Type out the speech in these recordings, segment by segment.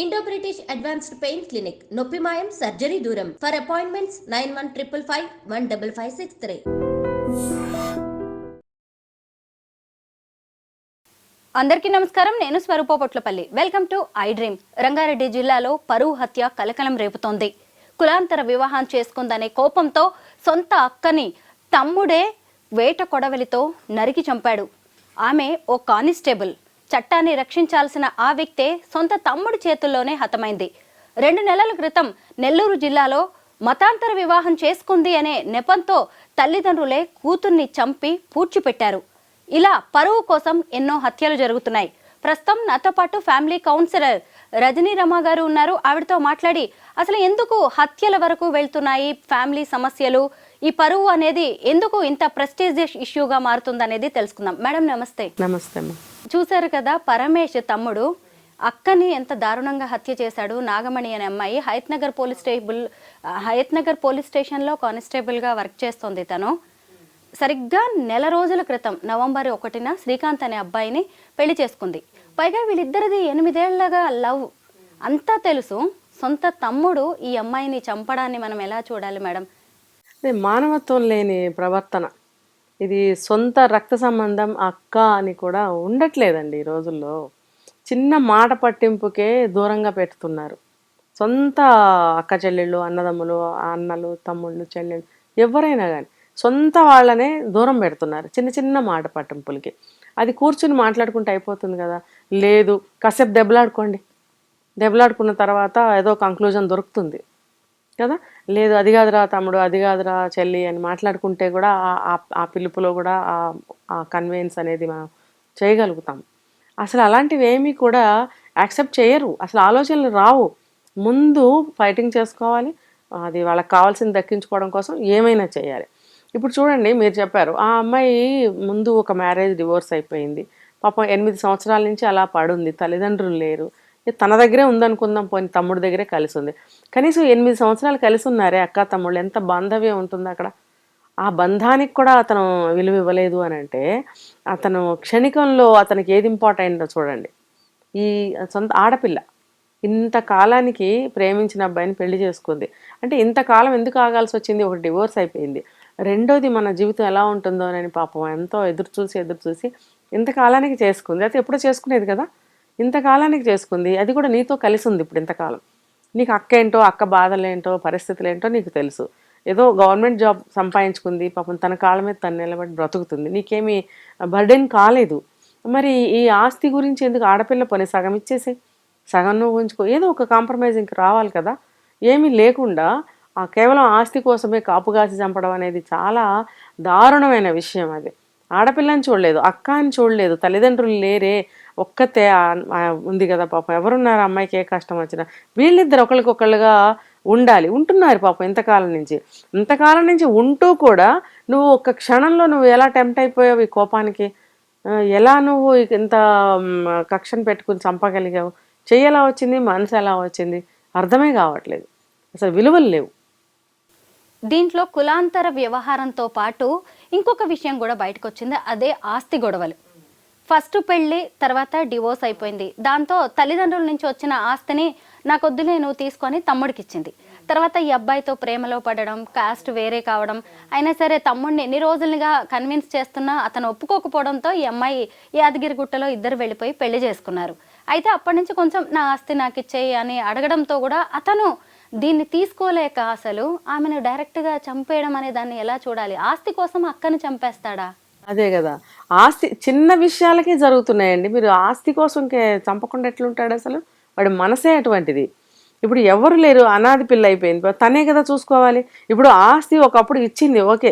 Indo British advanced pain clinic నొప్పి మాయం surgery దూరం ఫర్ అపాయింట్మెంట్స్ 9155515563. అందరికీ నమస్కారం. నేను Swaroopa Potlapalli. Welcome to I dream. Rangareddy జిల్లాలో పరువు హత్య కలకలం రేపుతోంది. కులాంతర వివాహం చేసుకుందనే కోపంతో సొంత అక్కని తమ్ముడే వేట కొడవలితో నరికి చంపాడు. ఆమె ఓ కానిస్టేబుల్. చట్టాన్ని రక్షించాల్సిన ఆ వ్యక్తే సొంత తమ్ముడి చేతుల్లోనే హతమైంది. 2 నెలల క్రితం నెల్లూరు జిల్లాలో మతాంతర వివాహం చేసుకుంది అనే నెపంతో తల్లిదండ్రులే కూతుర్ని చంపి పూడ్చిపెట్టారు. ఇలా పరువు కోసం ఎన్నో హత్యలు జరుగుతున్నాయి. ప్రస్తుతం నాతో పాటు ఫ్యామిలీ కౌన్సిలర్ రజనీ రమ గారు ఉన్నారు. ఆవిడతో మాట్లాడి అసలు ఎందుకు హత్యల వరకు వెళ్తున్నాయి, ఫ్యామిలీ సమస్యలు, ఈ పరువు అనేది ఎందుకు ఇంత ప్రెస్టీజియస్ ఇష్యూగా మారుతుందనేది తెలుసుకుందాం. మేడం నమస్తే. నమస్తే. చూశారు కదా, పరమేష్ తమ్ముడు అక్కని ఎంత దారుణంగా హత్య చేశాడు. నాగమణి అనే అమ్మాయి హయత్నగర్ పోలీస్ స్టేషన్లో కానిస్టేబుల్గా వర్క్ చేస్తోంది. తను సరిగ్గా నెల రోజుల క్రితం నవంబర్ 1న శ్రీకాంత్ అనే అబ్బాయిని పెళ్లి చేసుకుంది. పైగా వీళ్ళిద్దరిది 8 ఏళ్లగా లవ్. అంతా తెలుసు. సొంత తమ్ముడు ఈ అమ్మాయిని చంపడాన్ని మనం ఎలా చూడాలి మేడం? మానవత్వం లేని ప్రవర్తన. ఇది సొంత రక్త సంబంధం అక్క అని కూడా ఉండట్లేదండి ఈ రోజుల్లో. చిన్న మాట పట్టింపుకే దూరంగా పెడుతున్నారు. సొంత అక్క చెల్లెళ్ళు, అన్నదమ్ములు, అన్నలు, తమ్ముళ్ళు, చెల్లెళ్ళు ఎవరైనా కానీ సొంత వాళ్ళనే దూరం పెడుతున్నారు చిన్న చిన్న మాట పట్టింపులకి. అది కూర్చుని మాట్లాడుకుంటే అయిపోతుంది కదా. లేదు, కాసేపు దెబ్బలాడుకున్న తర్వాత ఏదో కంక్లూజన్ దొరుకుతుంది కదా. లేదు, అది కాదురా తమ్ముడు, అది కాదురా చెల్లి అని మాట్లాడుకుంటే కూడా ఆ పిలుపులో కూడా ఆ కన్వీన్స్ అనేది మనం చేయగలుగుతాం. అసలు అలాంటివి ఏమీ కూడా యాక్సెప్ట్ చేయరు. అసలు ఆలోచనలు రావు. ముందు ఫైటింగ్ చేసుకోవాలి. అది వాళ్ళకి కావాల్సింది దక్కించుకోవడం కోసం ఏమైనా చేయాలి. ఇప్పుడు చూడండి, మీరు చెప్పారు ఆ అమ్మాయి ముందు ఒక మ్యారేజ్ డివోర్స్ అయిపోయింది. పాపం 8 సంవత్సరాల నుంచి అలా పడుంది. తల్లిదండ్రులు లేరు. తన దగ్గరే ఉందనుకుందాం, పోయిన తమ్ముడి దగ్గరే కలిసి ఉంది. కనీసం 8 సంవత్సరాలు కలిసి ఉన్నారే అక్క తమ్ముళ్ళు. ఎంత బాంధవ్యం ఉంటుంది అక్కడ. ఆ బంధానికి కూడా అతను విలువ ఇవ్వలేదు అని అంటే అతను క్షణికంలో అతనికి ఏది ఇంపార్టెంటో చూడండి. ఈ సొంత ఆడపిల్ల ఇంతకాలానికి ప్రేమించిన అబ్బాయిని పెళ్లి చేసుకుంది అంటే ఇంతకాలం ఎందుకు ఆగాల్సి వచ్చింది? ఒకటి డివోర్స్ అయిపోయింది, రెండోది మన జీవితం ఎలా ఉంటుందో అని పాపం ఎంతో ఎదురు చూసి ఇంతకాలానికి చేసుకుంది. అయితే ఎప్పుడో చేసుకునేది కదా, ఇంతకాలానికి చేసుకుంది. అది కూడా నీతో కలిసి ఉంది ఇప్పుడు ఇంతకాలం. నీకు అక్క ఏంటో, అక్క బాధలేంటో, పరిస్థితులు ఏంటో నీకు తెలుసు. ఏదో గవర్నమెంట్ జాబ్ సంపాదించుకుంది, పాపం తన కాళ్ళ మీద తను నిలబడి బ్రతుకుతుంది. నీకేమీ బర్డెన్ కాలేదు. మరి ఈ ఆస్తి గురించి ఎందుకు? ఆడపిల్ల పని సగం ఇచ్చేసి సగం నువ్వు ఉంచుకో. ఏదో ఒక కాంప్రమైజింగ్కి రావాలి కదా. ఏమీ లేకుండా కేవలం ఆస్తి కోసమే కాపుగాసి చంపడం అనేది చాలా దారుణమైన విషయం. అది ఆడపిల్లని చూడలేదు, అక్క అని చూడలేదు, తల్లిదండ్రులు లేరే, ఒక్కతే ఉంది కదా పాపం. ఎవరున్నారు అమ్మాయికి ఏ కష్టం వచ్చినా? వీళ్ళిద్దరు ఒకరికొకళ్ళుగా ఉంటున్నారు పాపం ఇంతకాలం నుంచి ఉంటూ కూడా నువ్వు ఒక్క క్షణంలో నువ్వు ఎలా టెంప్ట్ అయిపోయావు ఈ కోపానికి? ఎలా నువ్వు ఇంత కక్షను పెట్టుకుని చంపగలిగావు? చెయ్యి ఎలా వచ్చింది, మనసు ఎలా వచ్చింది? అర్థమే కావట్లేదు. అసలు విలువలు లేవు. దీంట్లో కులాంతర వ్యవహారంతో పాటు ఇంకొక విషయం కూడా బయటకు వచ్చింది. అదే ఆస్తి గొడవలు. ఫస్ట్ పెళ్ళి, తర్వాత డివోర్స్ అయిపోయింది. దాంతో తల్లిదండ్రుల నుంచి వచ్చిన ఆస్తిని నాకొద్దులే నువ్వు తీసుకొని తమ్ముడికి ఇచ్చింది. తర్వాత ఈ అబ్బాయితో ప్రేమలో పడడం, కాస్ట్ వేరే కావడం, అయినా సరే తమ్ముడిని ఎన్ని రోజులుగా కన్విన్స్ చేస్తున్నా అతను ఒప్పుకోకపోవడంతో ఈ అమ్మాయి యాదగిరిగుట్టలో ఇద్దరు వెళ్ళిపోయి పెళ్లి చేసుకున్నారు. అయితే అప్పటి నుంచి కొంచెం నా ఆస్తి నాకు ఇచ్చేయి అని అడగడంతో కూడా అతను దీన్ని తీసుకోలేక అసలు ఆమెను డైరెక్ట్గా చంపేయడం అనే దాన్ని ఎలా చూడాలి? ఆస్తి కోసం అక్కని చంపేస్తాడా? అదే కదా, ఆస్తి చిన్న విషయాలకి జరుగుతున్నాయండి. మీరు ఆస్తి కోసం చంపకుండా ఎట్లుంటాడు అసలు? వాడి మనసే అటువంటిది. ఇప్పుడు ఎవరు లేరు, అనాథి పిల్ల అయిపోయింది, తనే కదా చూసుకోవాలి. ఇప్పుడు ఆస్తి ఒకప్పుడు ఇచ్చింది ఓకే,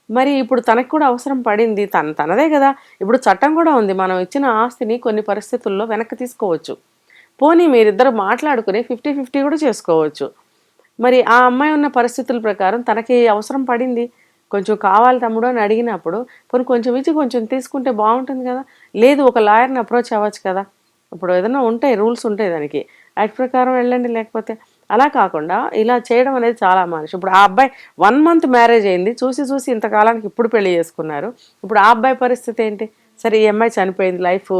మరి ఇప్పుడు తనకు కూడా అవసరం పడింది, తనదే కదా. ఇప్పుడు చట్టం కూడా ఉంది, మనం ఇచ్చిన ఆస్తిని కొన్ని పరిస్థితుల్లో వెనక్కి తీసుకోవచ్చు. పోనీ మీరిద్దరు మాట్లాడుకుని 50-50 కూడా చేసుకోవచ్చు. మరి ఆ అమ్మాయి ఉన్న పరిస్థితుల ప్రకారం తనకి అవసరం పడింది, కొంచెం కావాలి తమ్ముడు అని అడిగినప్పుడు పోనీ కొంచెం ఇచ్చి కొంచెం తీసుకుంటే బాగుంటుంది కదా. లేదు, ఒక లాయర్ని అప్రోచ్ అవ్వచ్చు కదా. ఇప్పుడు ఏదైనా ఉంటాయి, రూల్స్ ఉంటాయి దానికి, యాక్ట్ ప్రకారం వెళ్ళండి. లేకపోతే అలా కాకుండా ఇలా చేయడం అనేది చాలా మానుషం. ఇప్పుడు ఆ అబ్బాయి 1 మంత్ మ్యారేజ్ అయింది, చూసి ఇంతకాలానికి ఇప్పుడు పెళ్లి చేసుకున్నారు. ఇప్పుడు ఆ అబ్బాయి పరిస్థితి ఏంటి? సరే, ఈ అమ్మాయి చనిపోయింది, లైఫ్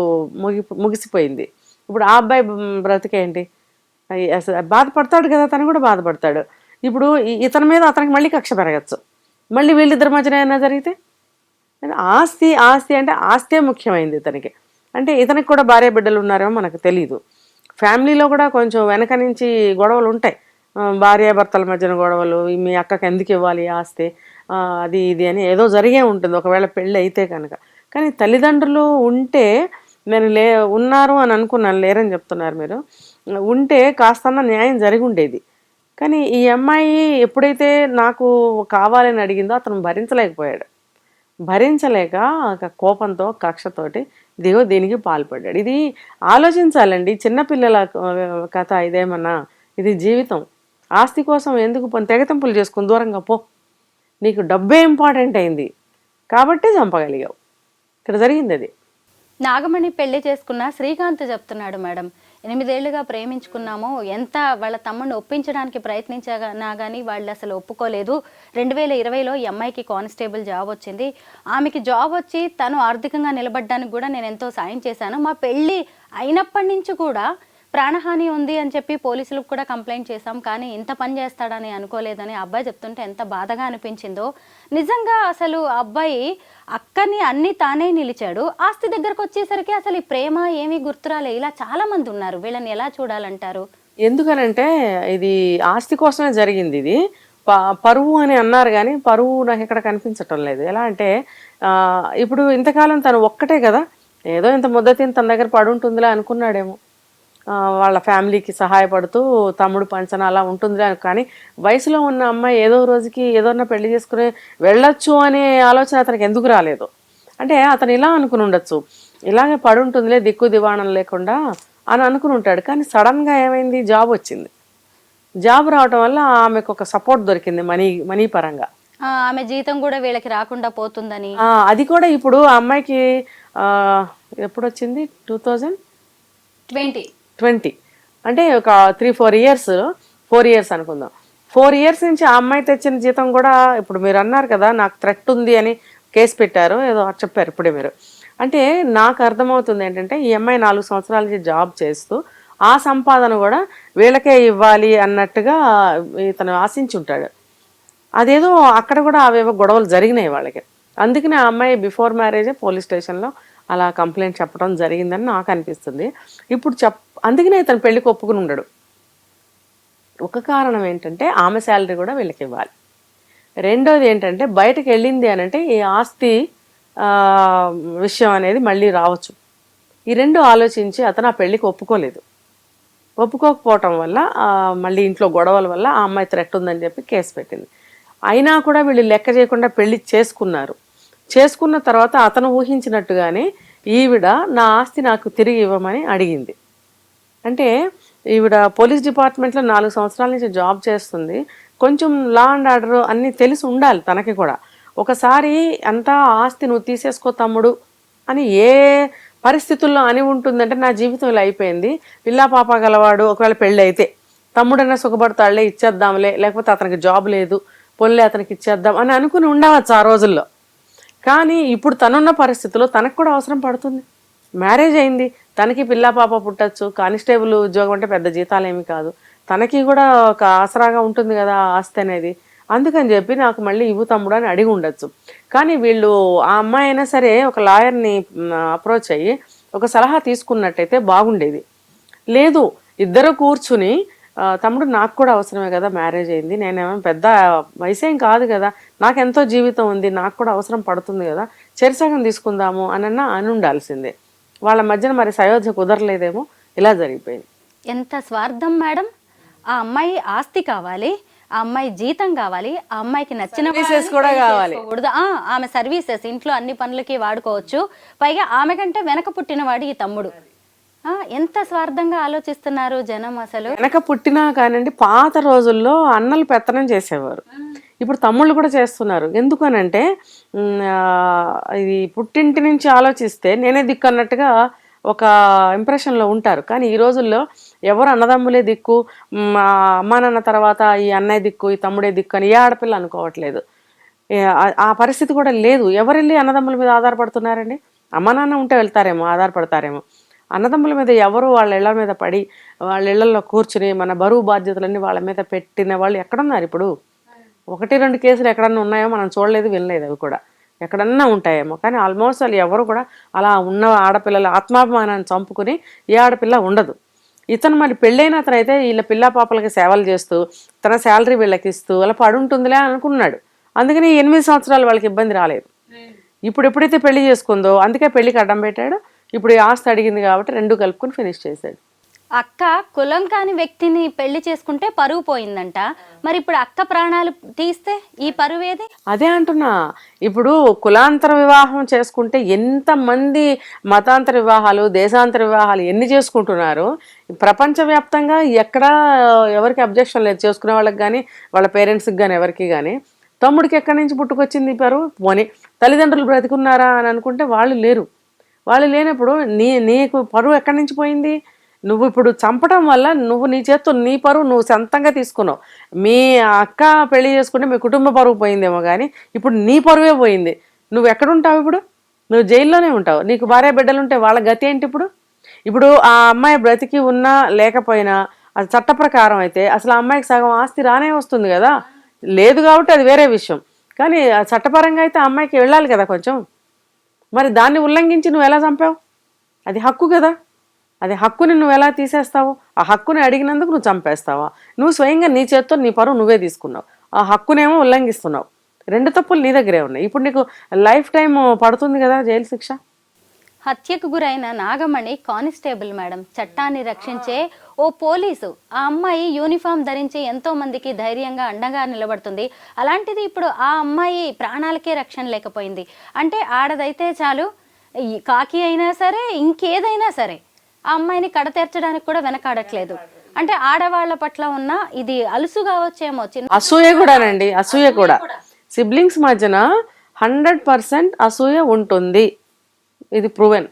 ముగిసిపోయింది. ఇప్పుడు ఆ అబ్బాయి బ్రతికేంటి? అసలు బాధపడతాడు కదా, తను కూడా బాధపడతాడు. ఇప్పుడు ఇతని మీద అతనికి మళ్ళీ కక్ష పెరగచ్చు, మళ్ళీ వీళ్ళిద్దరి మధ్యన ఏమైనా జరిగితే. ఆస్తి ఆస్తి అంటే ఆస్తే ముఖ్యమైంది ఇతనికి. అంటే ఇతనికి కూడా భార్య బిడ్డలు ఉన్నారేమో మనకు తెలీదు. ఫ్యామిలీలో కూడా కొంచెం వెనక నుంచి గొడవలు ఉంటాయి, భార్యాభర్తల మధ్యన గొడవలు. మీ అక్కకి ఎందుకు ఇవ్వాలి ఆస్తి, అది ఇది అని ఏదో జరిగే ఉంటుంది ఒకవేళ పెళ్ళి అయితే కనుక. కానీ తల్లిదండ్రులు ఉంటే, నేను ఉన్నారు అని అనుకున్నాను, లేరని చెప్తున్నారు మీరు, ఉంటే కాస్తన్న న్యాయం జరిగి ఉండేది. కానీ ఈ అమ్మాయి ఎప్పుడైతే నాకు కావాలని అడిగిందో అతను భరించలేకపోయాడు. భరించలేక కోపంతో కక్షతోటి దీనికి పాల్పడ్డాడు. ఇది ఆలోచించాలండి, చిన్నపిల్లల కథ ఇదేమన్నా, ఇది జీవితం. ఆస్తి కోసం ఎందుకు తెగతింపులు చేసుకుని దూరంగా పో, నీకు డబ్బే ఇంపార్టెంట్ అయింది కాబట్టి చంపగలిగావు. ఇక్కడ జరిగింది అది. నాగమణి పెళ్లి చేసుకున్న శ్రీకాంత్ చెప్తున్నాడు, మేడం 8 ఏళ్లుగా ప్రేమించుకున్నాము, ఎంత వాళ్ళ తమ్ముడిని ఒప్పించడానికి ప్రయత్నించనా కానీ వాళ్ళు అసలు ఒప్పుకోలేదు. 2020లో ఈ అమ్మాయికి కానిస్టేబుల్ జాబ్ వచ్చింది. ఆమెకి జాబ్ వచ్చి తను ఆర్థికంగా నిలబడడానికి కూడా నేను ఎంతో సాయం చేశాను. మా పెళ్ళి అయినప్పటి నుంచి కూడా ప్రాణహాని ఉంది అని చెప్పి పోలీసులకు కూడా కంప్లైంట్ చేశాం, కానీ ఇంత పని చేస్తాడని అనుకోలేదని అబ్బాయి చెప్తుంటే ఎంత బాధగా అనిపించిందో. నిజంగా అసలు అబ్బాయి అక్కని అన్ని తానే నిలిచాడు, ఆస్తి దగ్గరకు వచ్చేసరికి అసలు ఈ ప్రేమ ఏమీ గుర్తురాలే. ఇలా చాలా మంది ఉన్నారు, వీళ్ళని ఎలా చూడాలంటారు? ఎందుకనంటే ఇది ఆస్తి కోసమే జరిగింది. ఇది పరువు అని అన్నారు కానీ పరువు నాకు ఇక్కడ కనిపించటం లేదు. ఎలా అంటే ఇప్పుడు ఇంతకాలం తను ఒక్కటే కదా, ఏదో ఇంత ముద్దతిని తన దగ్గర పడుంటుందిలే అనుకున్నాడేమో, వాళ్ళ ఫ్యామిలీకి సహాయపడుతూ తమ్ముడు పంచన అలా ఉంటుందిలే. కానీ వయసులో ఉన్న అమ్మాయి ఏదో రోజుకి ఏదోన్నా పెళ్లి చేసుకుని వెళ్ళొచ్చు అనే ఆలోచన అతనికి ఎందుకు రాలేదు అంటే, అతను ఇలా అనుకుని ఉండొచ్చు, ఇలాగే పడుంటుందిలే దిక్కు దివాణం లేకుండా అని అనుకుని ఉంటాడు. కానీ సడన్గా ఏమైంది, జాబ్ వచ్చింది. జాబ్ రావటం వల్ల ఆమెకు ఒక సపోర్ట్ దొరికింది మనీ పరంగా. ఆమె జీతం కూడా వీళ్ళకి రాకుండా పోతుందని. అది కూడా ఇప్పుడు ఆ అమ్మాయికి ఎప్పుడు వచ్చింది, 2020 అంటే ఒక 3-4 ఇయర్స్ అనుకుందాం. 4 ఇయర్స్ నుంచి ఆ అమ్మాయి తెచ్చిన జీతం కూడా, ఇప్పుడు మీరు అన్నారు కదా నాకు థ్రెట్ ఉంది అని కేసు పెట్టారు ఏదో చెప్పారు ఇప్పుడే మీరు. అంటే నాకు అర్థమవుతుంది ఏంటంటే, ఈ అమ్మాయి 4 సంవత్సరాల నుంచి జాబ్ చేస్తూ ఆ సంపాదన కూడా వీళ్ళకే ఇవ్వాలి అన్నట్టుగా ఇతను ఆశించి ఉంటాడు. అదేదో అక్కడ కూడా అవేవో గొడవలు జరిగినాయి వాళ్ళకి. అందుకనే ఆ అమ్మాయి బిఫోర్ మ్యారేజే పోలీస్ స్టేషన్లో అలా కంప్లైంట్ చెప్పడం జరిగిందని నాకు అనిపిస్తుంది. ఇప్పుడు అందుకనే ఇతను పెళ్లికి ఒప్పుకుని ఉండడు. ఒక కారణం ఏంటంటే ఆమె శాలరీ కూడా వీళ్ళకి ఇవ్వాలి. రెండోది ఏంటంటే బయటకు వెళ్ళింది అని అంటే ఈ ఆస్తి విషయం అనేది మళ్ళీ రావచ్చు. ఈ రెండు ఆలోచించి అతను ఆ పెళ్లికి ఒప్పుకోలేదు. ఒప్పుకోకపోవటం వల్ల మళ్ళీ ఇంట్లో గొడవల వల్ల ఆ అమ్మాయి థ్రెట్ ఉందని చెప్పి కేసు పెట్టింది. అయినా కూడా వీళ్ళు లెక్క చేయకుండా పెళ్లి చేసుకున్నారు. చేసుకున్న తర్వాత అతను ఊహించినట్టుగానే ఈవిడ నా ఆస్తి నాకు తిరిగి ఇవ్వమని అడిగింది. అంటే ఈవిడ పోలీస్ డిపార్ట్మెంట్లో 4 సంవత్సరాల నుంచి జాబ్ చేస్తుంది. కొంచెం లా అండ్ ఆర్డర్ అన్నీ తెలిసి ఉండాలి తనకి కూడా. ఒకసారి అంతా ఆస్తి నువ్వు తీసేసుకో తమ్ముడు అని ఏ పరిస్థితుల్లో అని ఉంటుందంటే, నా జీవితం ఇలా అయిపోయింది, పిల్లా పాప గలవాడు, ఒకవేళ పెళ్ళి అయితే తమ్ముడన్నా సుఖపడతాడులే ఇచ్చేద్దాంలే, లేకపోతే అతనికి జాబ్ లేదు పొన్లే అతనికి ఇచ్చేద్దాం అని అనుకుని ఉండవచ్చు ఆ రోజుల్లో. కానీ ఇప్పుడు తనున్న పరిస్థితుల్లో తనకు కూడా అవసరం పడుతుంది. మ్యారేజ్ అయింది, తనకి పిల్లా పాప పుట్టచ్చు, కానిస్టేబుల్ ఉద్యోగం అంటే పెద్ద జీతాలు ఏమి కాదు, తనకి కూడా ఒక ఆసరాగా ఉంటుంది కదా ఆస్తి అనేది. అందుకని చెప్పి నాకు మళ్ళీ ఇవ్వు తమ్ముడు అని అడిగి ఉండొచ్చు. కానీ వీళ్ళు ఆ అమ్మాయి అయినా సరే ఒక లాయర్ని అప్రోచ్ అయ్యి ఒక సలహా తీసుకున్నట్టయితే బాగుండేది. లేదు, ఇద్దరు కూర్చుని తమ్ముడు నాకు కూడా అవసరమే కదా, మ్యారేజ్ అయింది, నేనేమో పెద్ద వయసేం కాదు కదా, నాకెంతో జీవితం ఉంది, నాకు కూడా అవసరం పడుతుంది కదా, చెరిసగం తీసుకుందాము అని ఉండాల్సిందే. వాళ్ళ మధ్యన మరి సయోధ్య కుదరలేదేమో, ఇలా జరిగిపోయింది. ఎంత స్వార్థం మేడం. ఆ అమ్మాయి ఆస్తి కావాలి, ఆ అమ్మాయి జీతం కావాలి, ఆ అమ్మాయికి నచ్చిన సర్వీసెస్ కూడా కావాలి. ఆమె సర్వీసెస్ ఇంట్లో అన్ని పనులకి వాడుకోవచ్చు, పైగా ఆమె కంటే వెనక పుట్టినవాడు ఈ తమ్ముడు. ఎంత స్వార్థంగా ఆలోచిస్తున్నారు జనం. అసలు వెనక పుట్టినా కానండి, పాత రోజుల్లో అన్నలు పెత్తనం చేసేవారు, ఇప్పుడు తమ్ముళ్ళు కూడా చేస్తున్నారు. ఎందుకనంటే ఇది పుట్టింటి నుంచి ఆలోచిస్తే నేనే దిక్కు అన్నట్టుగా ఒక ఇంప్రెషన్లో ఉంటారు. కానీ ఈ రోజుల్లో ఎవరు అన్నదమ్ములే దిక్కు, అమ్మా నాన్న తర్వాత ఈ అన్నయ్య దిక్కు, ఈ తమ్ముడే దిక్కు అని ఏ ఆడపిల్ల అనుకోవట్లేదు. ఆ పరిస్థితి కూడా లేదు. ఎవరు వెళ్ళి అన్నదమ్ముల మీద ఆధారపడుతున్నారండి? అమ్మా నాన్న ఉంటే వెళ్తారేమో, ఆధారపడతారేమో. అన్నదమ్ముల మీద ఎవరు వాళ్ళ ఇళ్ల మీద పడి వాళ్ళ ఇళ్లలో కూర్చుని మన బరువు బాధ్యతలన్నీ వాళ్ళ మీద పెట్టిన వాళ్ళు ఎక్కడున్నారు ఇప్పుడు? 1-2 కేసులు ఎక్కడన్నా ఉన్నాయో మనం చూడలేదు, వినలేదు. అవి కూడా ఎక్కడన్నా ఉంటాయేమో, కానీ ఆల్మోస్ట్ వాళ్ళు ఎవరు కూడా అలా ఉన్న ఆడపిల్లల ఆత్మాభిమానాన్ని చంపుకుని ఏ ఆడపిల్ల ఉండదు. ఇతను మరి పెళ్ళైన అతనైతే వీళ్ళ పిల్ల పాపలకి సేవలు చేస్తూ తన శాలరీ వీళ్ళకి ఇస్తూ అలా పడుంటుందిలే అనుకున్నాడు. అందుకని 8 సంవత్సరాలు వాళ్ళకి ఇబ్బంది రాలేదు. ఇప్పుడు ఎప్పుడైతే పెళ్లి చేసుకుందో అందుకే పెళ్లికి అడ్డం పెట్టాడు. ఇప్పుడు ఈ ఆస్తి అడిగింది కాబట్టి 2 కలుపుకొని ఫినిష్ చేశాడు. అక్క కులం కాని వ్యక్తిని పెళ్లి చేసుకుంటే పరువు పోయిందంట. మరి ఇప్పుడు అక్క ప్రాణాలు తీస్తే ఈ పరువు ఏది? అదే అంటున్నా. ఇప్పుడు కులాంతర వివాహం చేసుకుంటే ఎంతమంది మతాంతర వివాహాలు, దేశాంతర వివాహాలు ఎన్ని చేసుకుంటున్నారు. ప్రపంచవ్యాప్తంగా ఎక్కడా ఎవరికి అబ్జెక్షన్ లేదు, చేసుకునే వాళ్ళకి కానీ వాళ్ళ పేరెంట్స్కి కానీ ఎవరికి కానీ. తమ్ముడికి ఎక్కడి నుంచి పుట్టుకొచ్చింది పరువు? పోనీ తల్లిదండ్రులు బ్రతికున్నారా అని అనుకుంటే వాళ్ళు లేరు. వాళ్ళు లేనప్పుడు నీకు పరువు ఎక్కడి నుంచి పోయింది? నువ్వు ఇప్పుడు చంపడం వల్ల నువ్వు నీ చేత్తో నీ పరువు నువ్వు సొంతంగా తీసుకున్నావు. మీ అక్క పెళ్లి చేసుకుంటే మీ కుటుంబ పరువు పోయిందేమో కానీ ఇప్పుడు నీ పరువే పోయింది. నువ్వు ఎక్కడుంటావు ఇప్పుడు? నువ్వు జైల్లోనే ఉంటావు. నీకు భార్య బిడ్డలుంటే వాళ్ళ గతి ఏంటి ఇప్పుడు? ఇప్పుడు ఆ అమ్మాయి బ్రతికి ఉన్నా లేకపోయినా అది చట్ట ప్రకారం అయితే అసలు ఆ అమ్మాయికి సగం ఆస్తి రానే వస్తుంది కదా. లేదు కాబట్టి అది వేరే విషయం, కానీ చట్టపరంగా అయితే ఆ అమ్మాయికి వెళ్ళాలి కదా కొంచెం. మరి దాన్ని ఉల్లంఘించి నువ్వు ఎలా చంపావు? అది హక్కు కదా. అది హక్కుని నువ్వు ఎలా తీసేస్తావు? ఆ హక్కుని అడిగినందుకు నువ్వు చంపేస్తావా? నువ్వు స్వయంగా నీ చేత్తో నీ పరువు నువ్వే తీసుకున్నావు, ఆ హక్కునేమో ఉల్లంఘిస్తున్నావు. 2 తప్పులు నీ దగ్గరే ఉన్నాయి. ఇప్పుడు నీకు లైఫ్ టైం పడుతుంది కదా జైలు శిక్ష. హత్యకు గురైన నాగమణి కానిస్టేబుల్ మేడం, చట్టాన్ని రక్షించే ఓ పోలీసు. ఆ అమ్మాయి యూనిఫామ్ ధరించి ఎంతో మందికి ధైర్యంగా అండగా నిలబడుతుంది. అలాంటిది ఇప్పుడు ఆ అమ్మాయి ప్రాణాలకే రక్షణ లేకపోయింది. అంటే ఆడదైతే చాలు, కాకి అయినా సరే ఇంకేదైనా సరే ఆ అమ్మాయిని కడతీర్చడానికి కూడా వెనకాడట్లేదు. అంటే ఆడవాళ్ల పట్ల ఉన్న ఇది అలుసు కావచ్చేమో, చిన్న అసూయ కూడానండి. అసూయ కూడా సిబ్లింగ్స్ మధ్యన 100% అసూయ ఉంటుంది. ఇది ప్రూవెన్.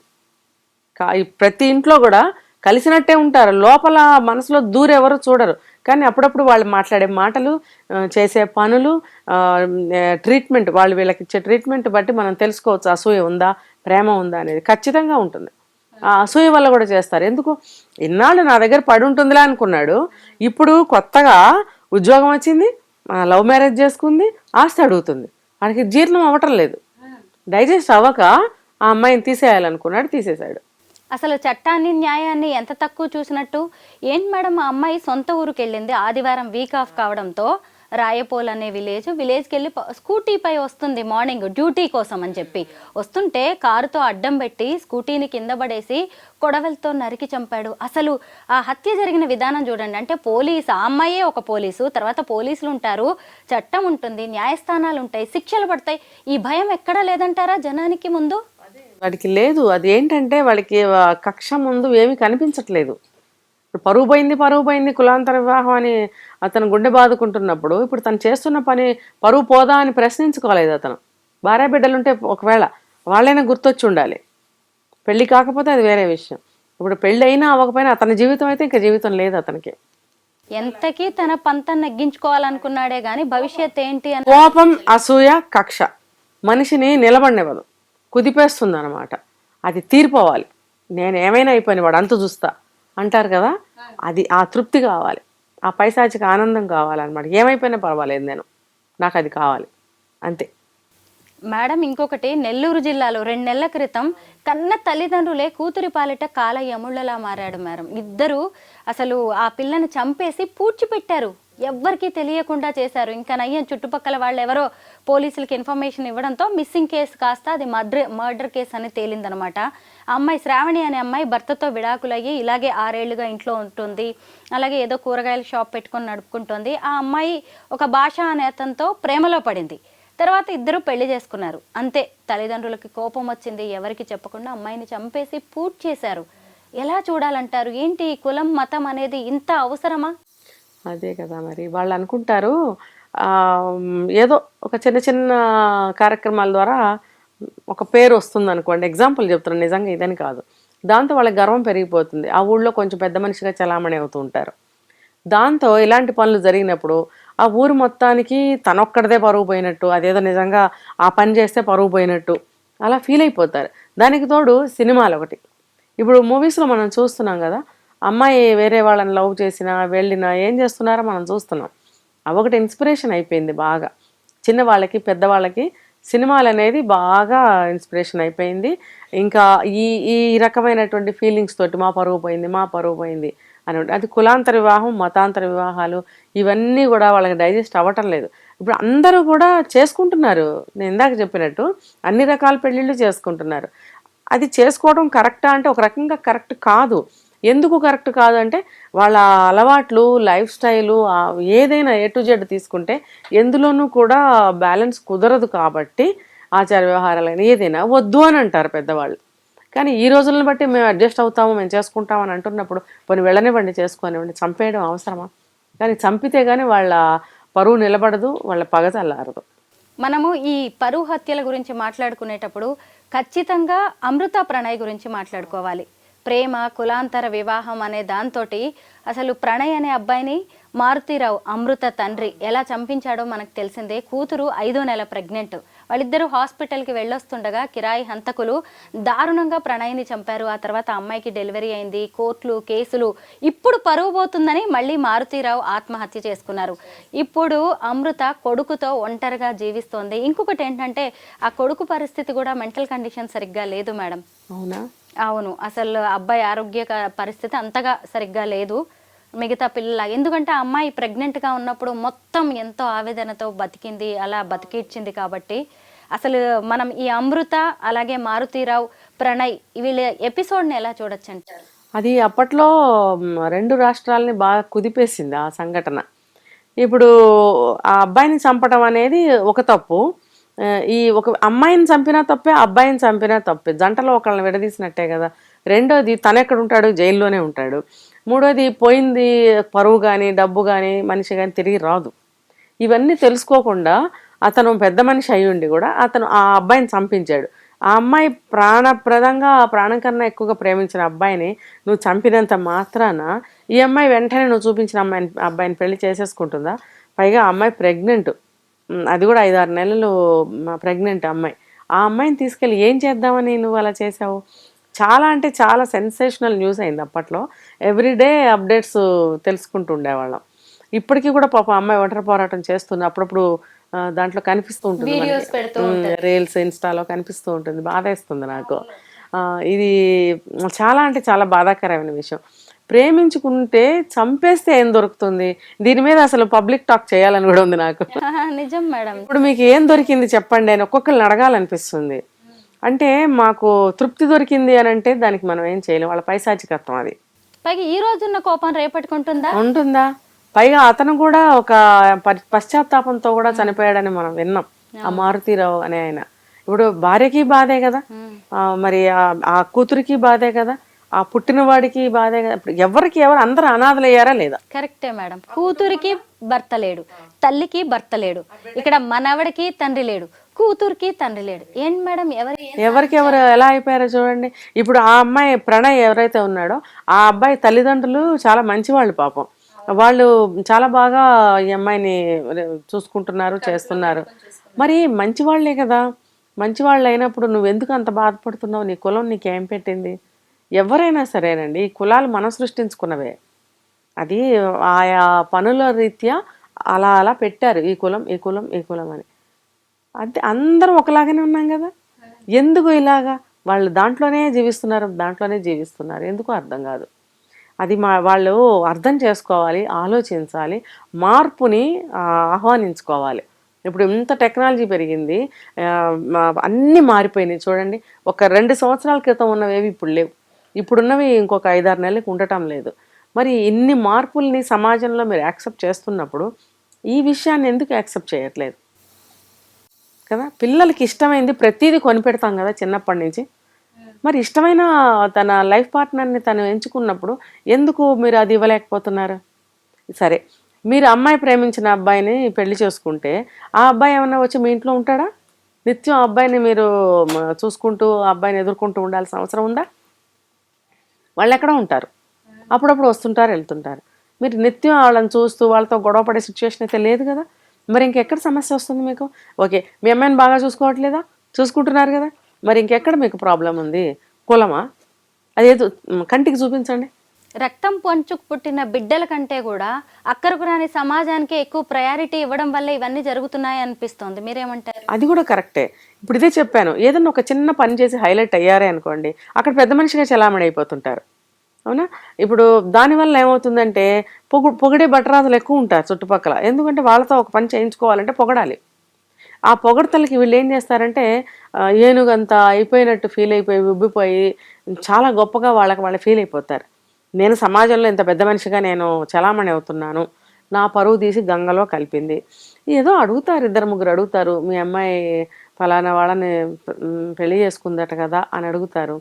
ప్రతి ఇంట్లో కూడా కలిసినట్టే ఉంటారు, లోపల మనసులో దూరెవరు చూడరు. కానీ అప్పుడప్పుడు వాళ్ళు మాట్లాడే మాటలు, చేసే పనులు, ట్రీట్మెంట్, వాళ్ళు వీళ్ళకి ఇచ్చే ట్రీట్మెంట్ బట్టి మనం తెలుసుకోవచ్చు అసూయ ఉందా ప్రేమ ఉందా అనేది. ఖచ్చితంగా ఉంటుంది. ఆ అసూయ వల్ల కూడా చేస్తారు. ఎందుకు? ఇన్నాళ్ళు నా దగ్గర పడి ఉంటుందిలే అనుకున్నాడు. ఇప్పుడు కొత్తగా ఉద్యోగం వచ్చింది, లవ్ మ్యారేజ్ చేసుకుంది, ఆస్తి అడుగుతుంది. వాడికి జీర్ణం అవ్వటం లేదు. డైజెస్ట్ అవ్వక ఆ అమ్మాయిని తీసేయాలనుకున్నాడు, తీసేశాడు. అసలు చట్టాన్ని న్యాయాన్ని ఎంత తక్కువ చూసినట్టు. ఏంటి మేడం, ఆ అమ్మాయి సొంత ఊరికి వెళ్ళింది, ఆదివారం వీక్ ఆఫ్ కావడంతో రాయపోల్ అనే విలేజ్కి వెళ్ళి స్కూటీపై వస్తుంది మార్నింగ్ డ్యూటీ కోసం అని చెప్పి వస్తుంటే కారుతో అడ్డం పెట్టి స్కూటీని కింద పడేసి కొడవలతో నరికి చంపాడు. అసలు ఆ హత్య జరిగిన విధానం చూడండి. అంటే ఆ అమ్మాయే ఒక పోలీసు, తర్వాత పోలీసులు ఉంటారు, చట్టం ఉంటుంది, న్యాయస్థానాలు ఉంటాయి, శిక్షలు పడతాయి. ఈ భయం ఎక్కడా లేదంటారా జనానికి? ముందు వాడికి లేదు. అది ఏంటంటే వాడికి కక్ష ముందు ఏమీ కనిపించట్లేదు. పరువు పోయింది కులాంతర వివాహం అని అతను గుండె బాదుకుంటున్నప్పుడు ఇప్పుడు తను చేస్తున్న పని పరువు పోదా అని ప్రశ్నించుకోలేదు అతను. భార్య బిడ్డలుంటే ఒకవేళ వాళ్ళైనా గుర్తొచ్చి ఉండాలి. పెళ్లి కాకపోతే అది వేరే విషయం. ఇప్పుడు పెళ్ళి అయినా అవ్వకపోయినా అతని జీవితం అయితే ఇంకా జీవితం లేదు అతనికి. ఎంతకీ తన పంతం నెగ్గించుకోవాలనుకున్నాడే గాని భవిష్యత్ ఏంటి అని. కోపం, అసూయ, కక్ష మనిషిని నిలబడినవ్వదు, కుదిపేస్తుంది అనమాట. అది తీరిపోవాలి. నేను ఏమైనా అయిపోయిన వాడు అంత చూస్తా అంటారు కదా, అది ఆ తృప్తి కావాలి, ఆ పైశాచిక ఆనందం కావాలన్నమాట. ఏమైపోయినా పర్వాలేదు, నాకు అది కావాలి అంతే. మేడం ఇంకొకటి, నెల్లూరు జిల్లాలో 2 నెలల క్రితం కన్న తల్లిదండ్రులే కూతురి పాలిట కాల యముళ్ళలా మారాడు మేడం. ఇద్దరు అసలు ఆ పిల్లని చంపేసి పూడ్చిపెట్టారు, ఎవ్వరికీ తెలియకుండా చేశారు. ఇంకా నయ్యం చుట్టుపక్కల వాళ్ళు ఎవరో పోలీసులకి ఇన్ఫర్మేషన్ ఇవ్వడంతో మిస్సింగ్ కేసు కాస్త అది మర్డర్ కేసు అని తేలిందనమాట. ఆ అమ్మాయి శ్రావణి అనే అమ్మాయి భర్తతో విడాకులయ్యి ఇలాగే 6 ఏళ్లుగా ఇంట్లో ఉంటుంది. అలాగే ఏదో కూరగాయల షాప్ పెట్టుకొని నడుపుకుంటుంది. ఆ అమ్మాయి ఒక భాష అనే అతనితో ప్రేమలో పడింది. తర్వాత ఇద్దరు పెళ్లి చేసుకున్నారు. అంతే, తల్లిదండ్రులకి కోపం వచ్చింది, ఎవరికి చెప్పకుండా అమ్మాయిని చంపేసి పూర్తి చేశారు. ఎలా చూడాలంటారు? ఏంటి కులం మతం అనేది ఇంత అవసరమా? అదే కదా మరి. వాళ్ళు అనుకుంటారు ఏదో ఒక చిన్న చిన్న కార్యక్రమాల ద్వారా ఒక పేరు వస్తుంది అనుకోండి. ఎగ్జాంపుల్ చెప్తున్నాను, నిజంగా ఇదని కాదు. దాంతో వాళ్ళకి గర్వం పెరిగిపోతుంది. ఆ ఊళ్ళో కొంచెం పెద్ద మనిషిగా చలామణి అవుతూ ఉంటారు. దాంతో ఇలాంటి పనులు జరిగినప్పుడు ఆ ఊరు మొత్తానికి తనొక్కడిదే పరువు పోయినట్టు, అదేదో నిజంగా ఆ పని చేస్తే పరువు పోయినట్టు అలా ఫీల్ అయిపోతారు. దానికి తోడు సినిమాలు ఒకటి. ఇప్పుడు మూవీస్లో మనం చూస్తున్నాం కదా, అమ్మాయి వేరే వాళ్ళని లవ్ చేసినా వెళ్ళినా ఏం చేస్తున్నారో మనం చూస్తున్నాం. అవొకటి ఇన్స్పిరేషన్ అయిపోయింది బాగా చిన్నవాళ్ళకి పెద్దవాళ్ళకి. సినిమాలు అనేది బాగా ఇన్స్పిరేషన్ అయిపోయింది. ఇంకా ఈ ఈ రకమైనటువంటి ఫీలింగ్స్ తోటి మా పరువు పోయింది, మా పరువు పోయింది అని అది కులాంతర వివాహం, మతాంతర వివాహాలు ఇవన్నీ కూడా వాళ్ళకి డైజెస్ట్ అవ్వటం లేదు. ఇప్పుడు అందరూ కూడా చేసుకుంటున్నారు, నేను ఇందాక చెప్పినట్టు అన్ని రకాల పెళ్ళిళ్ళు చేసుకుంటున్నారు. అది చేసుకోవడం కరెక్టా అంటే ఒక రకంగా కరెక్ట్ కాదు. ఎందుకు కరెక్ట్ కాదు అంటే వాళ్ళ అలవాట్లు, లైఫ్ స్టైలు, ఏదైనా ఏ టు జెడ్ తీసుకుంటే ఎందులోనూ కూడా బ్యాలెన్స్ కుదరదు. కాబట్టి ఆచార వ్యవహారాలైనా ఏదైనా వద్దు అని అంటారు పెద్దవాళ్ళు. కానీ ఈ రోజులను బట్టి మేము అడ్జస్ట్ అవుతాము, మేము చేసుకుంటాము అని అంటున్నప్పుడు పోనీ వెళ్ళనివ్వండి, చేసుకోనివ్వండి. చంపేయడం అవసరమా? కానీ చంపితే కానీ వాళ్ళ పరువు నిలబడదు, వాళ్ళ పగ చల్లారదు. మనము ఈ పరువు హత్యల గురించి మాట్లాడుకునేటప్పుడు ఖచ్చితంగా అమృత ప్రణయ్ గురించి మాట్లాడుకోవాలి. ప్రేమ, కులాంతర వివాహం అనే దాంతోటి అసలు ప్రణయ్ అనే అబ్బాయిని మారుతీరావు అమృత తండ్రి ఎలా చంపించాడో మనకు తెలిసిందే. కూతురు 5వ నెల ప్రెగ్నెంట్. వాళ్ళిద్దరూ హాస్పిటల్కి వెళ్ళొస్తుండగా కిరాయి హంతకులు దారుణంగా ప్రణయ్ని చంపారు. ఆ తర్వాత అమ్మాయికి డెలివరీ అయింది, కోర్టులు, కేసులు. ఇప్పుడు పరువు పోతుందని మళ్ళీ మారుతీరావు ఆత్మహత్య చేసుకున్నారు. ఇప్పుడు అమృత కొడుకుతో ఒంటరిగా జీవిస్తోంది. ఇంకొకటి ఏంటంటే ఆ కొడుకు పరిస్థితి కూడా మెంటల్ కండిషన్ సరిగ్గా లేదు మేడం. అవునా? అవును, అసలు అబ్బాయి ఆరోగ్య పరిస్థితి అంతగా సరిగ్గా లేదు మిగతా పిల్లల. ఎందుకంటే ఆ అమ్మాయి ప్రెగ్నెంట్గా ఉన్నప్పుడు మొత్తం ఎంతో ఆవేదనతో బతికింది, అలా బతికిచ్చింది. కాబట్టి అసలు మనం ఈ అమృత అలాగే మారుతీరావు ప్రణయ్ వీళ్ళ ఎపిసోడ్ని ఎలా చూడొచ్చు అంటారు? అది అప్పట్లో 2 రాష్ట్రాలని బాగా కుదిపేసింది ఆ సంఘటన. ఇప్పుడు ఆ అబ్బాయిని చంపడం అనేది ఒక తప్పు. ఈ ఒక అమ్మాయిని చంపినా తప్పే, అబ్బాయిని చంపినా తప్పే. జంటలో ఒకళ్ళని విడదీసినట్టే కదా. రెండోది తను ఎక్కడ ఉంటాడు? జైల్లోనే ఉంటాడు. మూడోది పోయింది పరువు కానీ, డబ్బు కానీ, మనిషి కానీ తిరిగి రాదు. ఇవన్నీ తెలుసుకోకుండా అతను పెద్ద మనిషి అయ్యుండి కూడా అతను ఆ అబ్బాయిని చంపించాడు. ఆ అమ్మాయి ప్రాణప్రదంగా, ప్రాణం కన్నా ఎక్కువగా ప్రేమించిన అబ్బాయిని నువ్వు చంపినంత మాత్రాన ఈ అమ్మాయి వెంటనే నువ్వు చూపించిన అబ్బాయిని పెళ్లి చేసేసుకుంటుందా? పైగా ఆ అమ్మాయి ప్రెగ్నెంట్, అది కూడా 5-6 నెలలు ప్రెగ్నెంట్ అమ్మాయి. ఆ అమ్మాయిని తీసుకెళ్ళి ఏం చేద్దామని నువ్వు అలా చేసావు? చాలా అంటే చాలా సెన్సేషనల్ న్యూస్ అయింది అప్పట్లో. ఎవ్రీడే అప్డేట్స్ తెలుసుకుంటూ ఉండేవాళ్ళం. ఇప్పటికీ కూడా పాప అమ్మాయి ఒంటరి పోరాటం చేస్తుంది. అప్పుడప్పుడు దాంట్లో కనిపిస్తూ ఉంటుంది, రీల్స్ ఇన్స్టాలో కనిపిస్తూ ఉంటుంది. బాధేస్తుంది నాకు. ఇది చాలా అంటే చాలా బాధాకరమైన విషయం. ప్రేమించుకుంటే చంపేస్తే ఏం దొరుకుతుంది? దీని మీద అసలు పబ్లిక్ టాక్ చేయాలని కూడా ఉంది నాకు. నిజం మేడం. ఇప్పుడు మీకు ఏం దొరికింది చెప్పండి అని ఒక్కొక్కరిని అడగాలనిపిస్తుంది. అంటే మాకు తృప్తి దొరికింది అని అంటే దానికి మనం ఏం చేయలేం. వాళ్ళ పైశాచికత్వం అది. పైగా ఈ రోజున్న కోపం రేపటికుంటుందా? ఉంటుందా? పైగా అతను కూడా ఒక పశ్చాత్తాపంతో కూడా చనిపోయాడని మనం విన్నాం. ఆ మారుతీరావు అనే ఆయన. ఇప్పుడు భార్యకి బాధే కదా, మరి ఆ కూతురికి బాధే కదా, ఆ పుట్టినవాడికి బాధే కదా. ఇప్పుడు ఎవరు అందరూ అనాథలయ్యారా లేదా? కరెక్టే మేడం. కూతురికి భర్త లేడు, తల్లికి భర్త లేడు, ఇక్కడ మనవడికి తండ్రి లేడు, కూతురికి తండ్రి లేడు. ఏంటి మేడం ఎవరికెవరు ఎలా అయిపోయారో చూడండి. ఇప్పుడు ఆ అమ్మాయి ప్రణయ్ ఎవరైతే ఉన్నాడో ఆ అబ్బాయి తల్లిదండ్రులు చాలా మంచివాళ్ళు పాపం. వాళ్ళు చాలా బాగా ఈ అమ్మాయిని చూసుకుంటున్నారు, చేస్తున్నారు. మరి మంచివాళ్లే కదా. మంచివాళ్ళు అయినప్పుడు నువ్వెందుకు అంత బాధపడుతున్నావు? నీ కులం నీకేం పెట్టింది? ఎవరైనా సరేనండి, ఈ కులాలు మనం సృష్టించుకున్నవే. అది ఆయా పనుల రీత్యా అలా అలా పెట్టారు, ఈ కులం ఈ కులం ఈ కులం అని. అంటే అందరం ఒకలాగానే ఉన్నాం కదా. ఎందుకు ఇలాగా? వాళ్ళు దాంట్లోనే జీవిస్తున్నారు. ఎందుకు అర్థం కాదు. అది వాళ్ళు అర్థం చేసుకోవాలి, ఆలోచించాలి, మార్పుని ఆహ్వానించుకోవాలి. ఇప్పుడు ఇంత టెక్నాలజీ పెరిగింది, అన్నీ మారిపోయినాయి చూడండి. ఒక 2 సంవత్సరాల క్రితం ఉన్నవేవి ఇప్పుడు లేవు. ఇప్పుడున్నవి ఇంకొక 5-6 నెలలకు ఉండటం లేదు. మరి ఇన్ని మార్పుల్ని సమాజంలో మీరు యాక్సెప్ట్ చేస్తున్నప్పుడు ఈ విషయాన్ని ఎందుకు యాక్సెప్ట్ చేయట్లేదు కదా? పిల్లలకి ఇష్టమైంది ప్రతిదీ కొనిపెడతాం కదా చిన్నప్పటి నుంచి. మరి ఇష్టమైన తన లైఫ్ పార్ట్నర్ని తను ఎంచుకున్నప్పుడు ఎందుకు మీరు అది ఇవ్వలేకపోతున్నారు? సరే, మీరు అమ్మాయి ప్రేమించిన అబ్బాయిని పెళ్లి చేసుకుంటే ఆ అబ్బాయి ఏమన్నా వచ్చి మీ ఇంట్లో ఉంటాడా? నిత్యం ఆ అబ్బాయిని మీరు చూసుకుంటూ ఆ అబ్బాయిని ఎదుర్కొంటూ ఉండాల్సిన అవసరం ఉందా? వాళ్ళు ఎక్కడ ఉంటారు? అప్పుడప్పుడు వస్తుంటారు, వెళ్తుంటారు. మీరు నిత్యం వాళ్ళని చూస్తూ వాళ్ళతో గొడవ పడే సిచ్యువేషన్ అయితే లేదు కదా. మరి ఇంకెక్కడ సమస్య వస్తుంది మీకు? ఓకే, మీ అమ్మాయిని బాగా చూసుకోవట్లేదా? చూసుకుంటున్నారు కదా. మరి ఇంకెక్కడ మీకు ప్రాబ్లం ఉంది? కులమా? అదేదో కంటికి చూపించండి. రక్తం పంచుకు పుట్టిన బిడ్డల కంటే కూడా అక్కరకు రాని సమాజానికి ఎక్కువ ప్రయారిటీ ఇవ్వడం వల్ల ఇవన్నీ జరుగుతున్నాయి అనిపిస్తోంది. మీరేమంటారు? అది కూడా కరెక్టే. ఇప్పుడు ఇదే చెప్పాను, ఏదన్నా ఒక చిన్న పని చేసి హైలైట్ అయ్యారే అనుకోండి, అక్కడ పెద్ద మనిషిగా చలామణి అయిపోతుంటారు. అవునా? ఇప్పుడు దానివల్ల ఏమవుతుందంటే పొగిడే బట్టరాజులు ఎక్కువ ఉంటారు చుట్టుపక్కల. ఎందుకంటే వాళ్ళతో ఒక పని చేయించుకోవాలంటే పొగడాలి. ఆ పొగడతలకి వీళ్ళు ఏం చేస్తారంటే ఏనుగంతా అయిపోయినట్టు ఫీల్ అయిపోయి ఉబ్బిపోయి చాలా గొప్పగా వాళ్ళు ఫీల్ అయిపోతారు. నేను సమాజంలో ఇంత పెద్ద మనిషిగా నేను చలామణి అవుతున్నాను, నా పరువు తీసి గంగలో కలిపింది. ఏదో అడుగుతారు, 2-3 అడుగుతారు, మీ అమ్మాయి ఫలానా వాళ్ళని పెళ్లి చేసుకుందట కదా అని అడుగుతారు.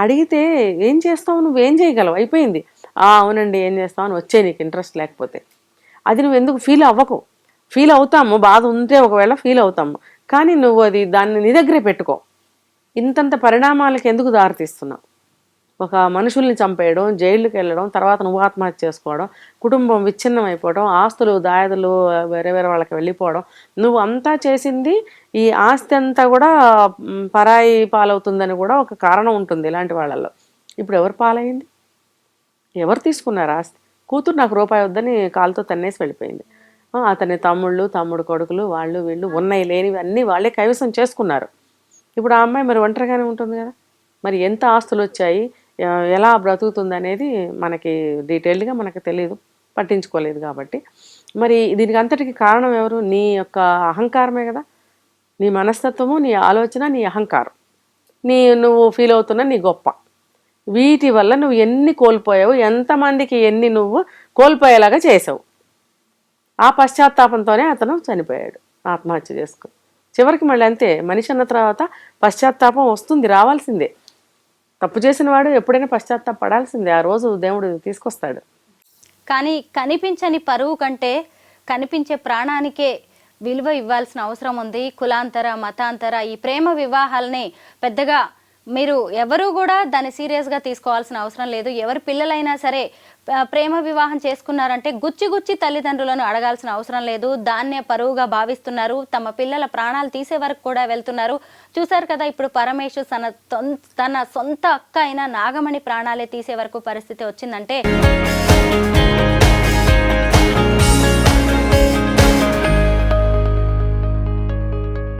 అడిగితే ఏం చేస్తావు, నువ్వేం చేయగలవు, అయిపోయింది. అవునండి, ఏం చేస్తావు అని వచ్చే, నీకు ఇంట్రెస్ట్ లేకపోతే. అది నువ్వు ఎందుకు ఫీల్ అవ్వకు. ఫీల్ అవుతాము, బాధ ఉంటే ఒకవేళ ఫీల్ అవుతాము, కానీ నువ్వు అది దాన్ని నీ దగ్గరే పెట్టుకో. ఇంతంత పరిణామాలకు ఎందుకు దారితీస్తున్నావు? ఒక మనుషుల్ని చంపేయడం, జైలుకి వెళ్ళడం, తర్వాత నువ్వు ఆత్మహత్య చేసుకోవడం, కుటుంబం విచ్ఛిన్నం అయిపోవడం, ఆస్తులు దాయదులు వేరే వేరే వాళ్ళకి వెళ్ళిపోవడం, నువ్వు అంతా చేసింది ఈ ఆస్తి అంతా కూడా పరాయి పాలవుతుందని కూడా ఒక కారణం ఉంటుంది ఇలాంటి వాళ్ళల్లో. ఇప్పుడు ఎవరు పాలైంది? ఎవరు తీసుకున్నారు ఆస్తి? కూతురు నాకు రూపాయి వద్దని కాలుతో తన్నేసి వెళ్ళిపోయింది. అతని తమ్ముడు కొడుకులు, వాళ్ళు వీళ్ళు ఉన్నాయి లేనివి అన్నీ వాళ్ళే కైవసం చేసుకున్నారు. ఇప్పుడు ఆ అమ్మాయి మరి ఒంటరిగానే ఉంటుంది కదా. మరి ఎంత ఆస్తులు వచ్చాయి, ఎలా బ్రతుకుతుంది అనేది మనకి డీటెయిల్డ్గా మనకు తెలియదు, పట్టించుకోలేదు కాబట్టి. మరి దీనికి అంతటికి కారణం ఎవరు? నీ యొక్క అహంకారమే కదా. నీ మనస్తత్వము, నీ ఆలోచన, నీ అహంకారం, నువ్వు ఫీల్ అవుతున్న నీ గొప్ప, వీటి వల్ల నువ్వు ఎన్ని కోల్పోయావు, ఎంతమందికి ఎన్ని నువ్వు కోల్పోయేలాగా చేసావు. ఆ పశ్చాత్తాపంతోనే అతను చనిపోయాడు, ఆత్మహత్య చేసుకుని. చివరికి మళ్ళీ అంతే, మనిషి అన్న తర్వాత పశ్చాత్తాపం వస్తుంది, రావాల్సిందే. తప్పు చేసిన వాడు ఎప్పుడైనా పశ్చాత్తాపడాల్సిందే, ఆ రోజు దేవుడు తీసుకొస్తాడు. కానీ కనిపించని పరువు కంటే కనిపించే ప్రాణానికే విలువ ఇవ్వాల్సిన అవసరం ఉంది. కులాంతర, మతాంతర ఈ ప్రేమ వివాహాలని పెద్దగా మీరు ఎవరు కూడా దాన్ని సీరియస్గా తీసుకోవాల్సిన అవసరం లేదు. ఎవరి పిల్లలైనా సరే ప్రేమ వివాహం చేసుకున్నారంటే గుచ్చి తల్లిదండ్రులను అడగాల్సిన అవసరం లేదు. దాన్నే పరువుగా భావిస్తున్నారు. తమ పిల్లల ప్రాణాలు తీసే వరకు కూడా వెళ్తున్నారు. చూశారు కదా, ఇప్పుడు పరమేశు తన సొంత అక్క అయిన నాగమణి ప్రాణాలే తీసే వరకు పరిస్థితి వచ్చిందంటే